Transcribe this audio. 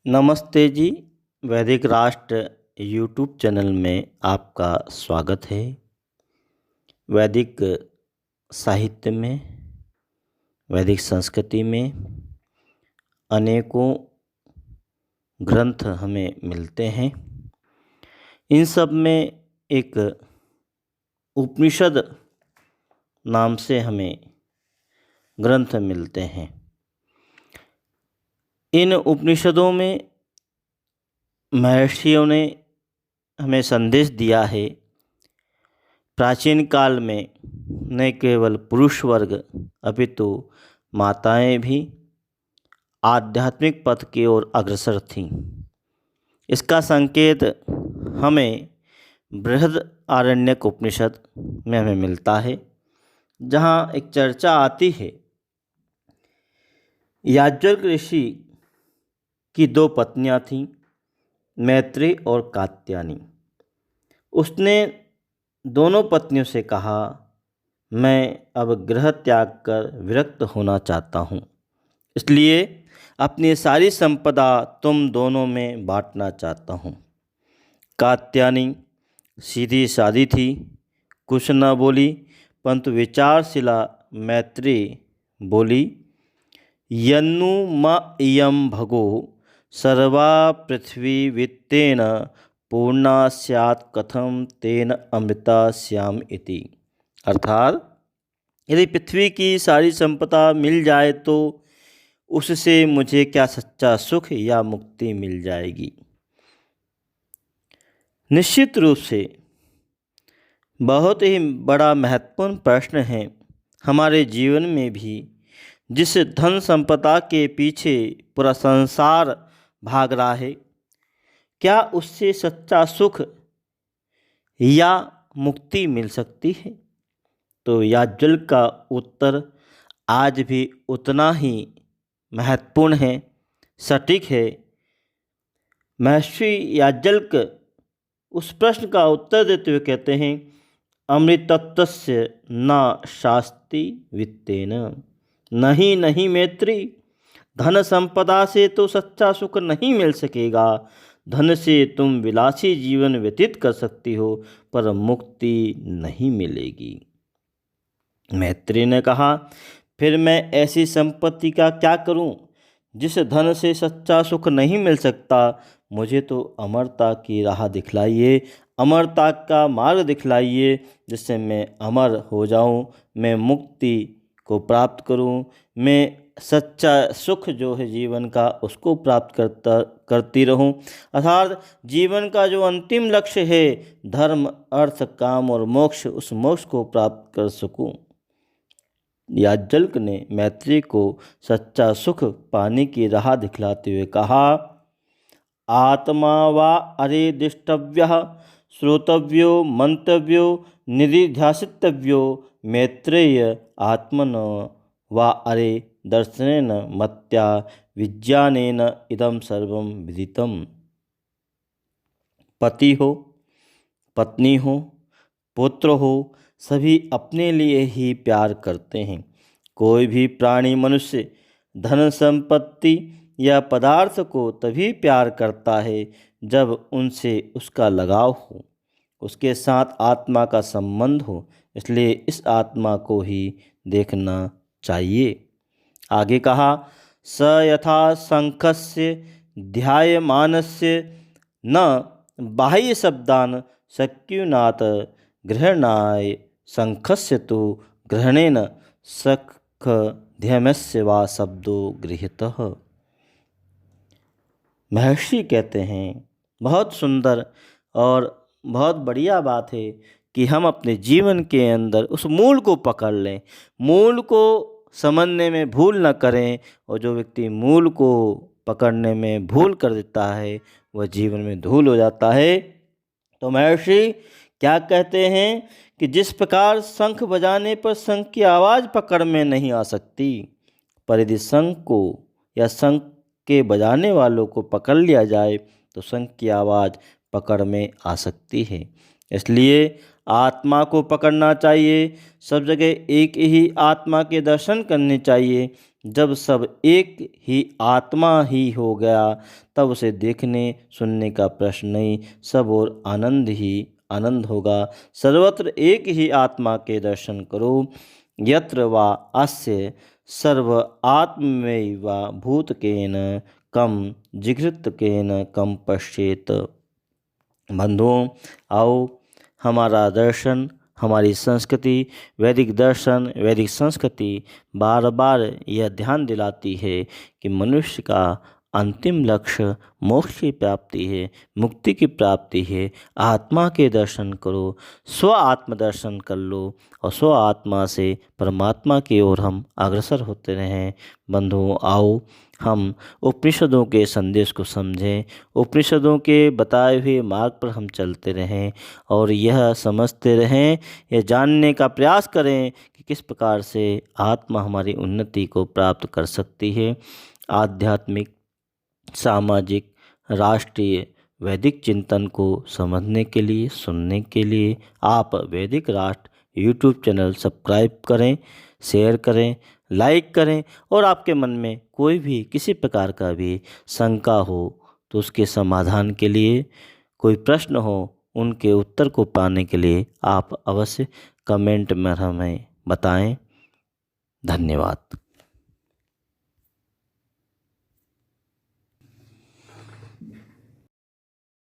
नमस्ते जी। वैदिक राष्ट्र यूट्यूब चैनल में आपका स्वागत है। वैदिक साहित्य में, वैदिक संस्कृति में अनेकों ग्रंथ हमें मिलते हैं। इन सब में एक उपनिषद नाम से हमें ग्रंथ मिलते हैं। इन उपनिषदों में महर्षियों ने हमें संदेश दिया है। प्राचीन काल में न केवल पुरुष वर्ग अपितु माताएं भी आध्यात्मिक पथ की ओर अग्रसर थीं। इसका संकेत हमें बृहदारण्यक उपनिषद में हमें मिलता है, जहाँ एक चर्चा आती है। याज्ञवल्क ऋषि की दो पत्नियां थीं, मैत्री और कात्यायनी। उसने दोनों पत्नियों से कहा, मैं अब गृह त्याग कर विरक्त होना चाहता हूँ, इसलिए अपनी सारी संपदा तुम दोनों में बांटना चाहता हूँ। कात्यायनी सीधी सादी थी, कुछ न बोली, परंतु विचारशिला मैत्री बोली, यन्नु म इयं भगो सर्वा पृथ्वी वित्तेन पूर्णा स्यात् कथम तेन अमृता श्याम इति। अर्थात यदि पृथ्वी की सारी संपदा मिल जाए तो उससे मुझे क्या सच्चा सुख या मुक्ति मिल जाएगी। निश्चित रूप से बहुत ही बड़ा महत्वपूर्ण प्रश्न है। हमारे जीवन में भी जिस धन संपदा के पीछे पूरा संसार भाग रहा है, क्या उससे सच्चा सुख या मुक्ति मिल सकती है? तो याज्ञवल्क का उत्तर आज भी उतना ही महत्वपूर्ण है, सटीक है। महर्षि याज्ञवल्क उस प्रश्न का उत्तर देते हुए कहते हैं, अमृतत्वस्य न शास्ति वित्तेन। नहीं नहीं मैत्री, धन संपदा से तो सच्चा सुख नहीं मिल सकेगा। धन से तुम विलासी जीवन व्यतीत कर सकती हो, पर मुक्ति नहीं मिलेगी। मैत्री ने कहा, फिर मैं ऐसी संपत्ति का क्या करूं जिस धन से सच्चा सुख नहीं मिल सकता? मुझे तो अमरता की राह दिखलाइए, अमरता का मार्ग दिखलाइए, जिससे मैं अमर हो जाऊं, मैं मुक्ति को प्राप्त करूं, मैं सच्चा सुख जो है जीवन का उसको प्राप्त करती रहूं। अर्थात जीवन का जो अंतिम लक्ष्य है, धर्म अर्थ काम और मोक्ष, उस मोक्ष को प्राप्त कर सकूं। याज्ञवल्क ने मैत्री को सच्चा सुख पाने की राह दिखलाते हुए कहा, आत्मा वा अरे द्रष्टव्यः श्रोतव्यो मंतव्यो निधिध्यासितव्यो मैत्रेय आत्मनो वा अरे दर्शनेन मत्या विज्ञानेन इदं सर्वं विदितम्। पति हो, पत्नी हो, पुत्र हो, सभी अपने लिए ही प्यार करते हैं। कोई भी प्राणी मनुष्य धन संपत्ति या पदार्थ को तभी प्यार करता है जब उनसे उसका लगाव हो, उसके साथ आत्मा का संबंध हो। इसलिए इस आत्मा को ही देखना चाहिए। आगे कहा, स यथा शंखस्य ध्यायमानस्य न बाह्य शब्दान शक्युनाथ गृहणाय शंखस्य तो ग्रहणेन शंख ध्यमस्य वा शब्दो गृहीतः। महर्षि कहते हैं, बहुत सुंदर और बहुत बढ़िया बात है कि हम अपने जीवन के अंदर उस मूल को पकड़ लें, मूल को समझने में भूल न करें। और जो व्यक्ति मूल को पकड़ने में भूल कर देता है, वह जीवन में धूल हो जाता है। तो महर्षि क्या कहते हैं कि जिस प्रकार शंख बजाने पर शंख की आवाज़ पकड़ में नहीं आ सकती, पर यदि शंख को या शंख के बजाने वालों को पकड़ लिया जाए तो शंख की आवाज़ पकड़ में आ सकती है। इसलिए आत्मा को पकड़ना चाहिए। सब जगह एक ही आत्मा के दर्शन करने चाहिए। जब सब एक ही आत्मा ही हो गया तब उसे देखने सुनने का प्रश्न नहीं, सब और आनंद ही आनंद होगा। सर्वत्र एक ही आत्मा के दर्शन करो, यत्र वा अस्य सर्व आत्मैव भूतकेन कम जिघृतकेन कम पश्येत। बंधुओं, आओ हमारा दर्शन, हमारी संस्कृति, वैदिक दर्शन, वैदिक संस्कृति बार बार यह ध्यान दिलाती है कि मनुष्य का अंतिम लक्ष्य मोक्ष की प्राप्ति है, मुक्ति की प्राप्ति है। आत्मा के दर्शन करो, स्व आत्मदर्शन कर लो और स्व आत्मा से परमात्मा की ओर हम अग्रसर होते रहें। बंधुओं, आओ हम उपनिषदों के संदेश को समझें, उपनिषदों के बताए हुए मार्ग पर हम चलते रहें और यह समझते रहें, यह जानने का प्रयास करें कि किस प्रकार से आत्मा हमारी उन्नति को प्राप्त कर सकती है। आध्यात्मिक, सामाजिक, राष्ट्रीय वैदिक चिंतन को समझने के लिए, सुनने के लिए आप वैदिक राष्ट्र यूट्यूब चैनल सब्सक्राइब करें, शेयर करें, लाइक करें और आपके मन में कोई भी किसी प्रकार का भी शंका हो तो उसके समाधान के लिए, कोई प्रश्न हो उनके उत्तर को पाने के लिए आप अवश्य कमेंट में हमें बताएं। धन्यवाद।